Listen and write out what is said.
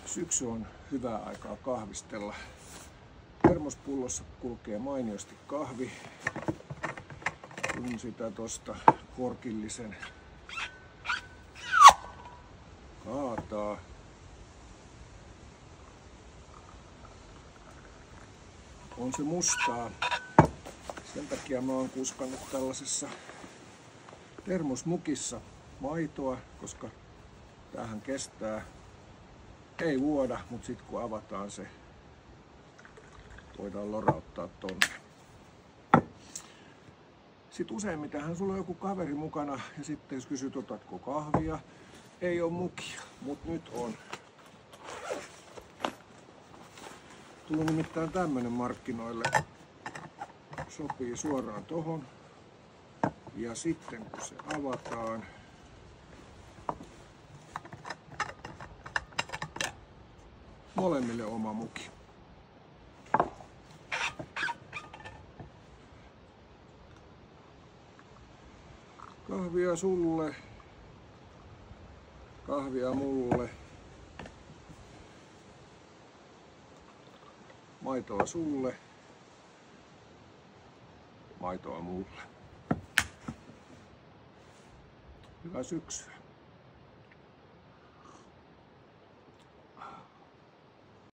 Syksy on hyvää aikaa kahvistella. Termospullossa kulkee mainiosti kahvi. Kun sitä tosta korkillisen kaataa. On se mustaa. Sen takia mä oon kuskannut tällaisessa termosmukissa maitoa, koska tämähän kestää, ei vuoda, mutta sitten kun avataan se, voidaan lorauttaa tonne. Sitten useimmitenhan sulla on joku kaveri mukana ja sitten jos kysyt, otatko kahvia, ei ole mukia, mutta nyt on. Tuli nimittäin tämmönen markkinoille. Sopii suoraan tohon. Ja sitten kun se avataan, molemmille oma muki. Kahvia sulle, kahvia mulle, maitoa sulle, maitoa mulle. Hyvää syksyä.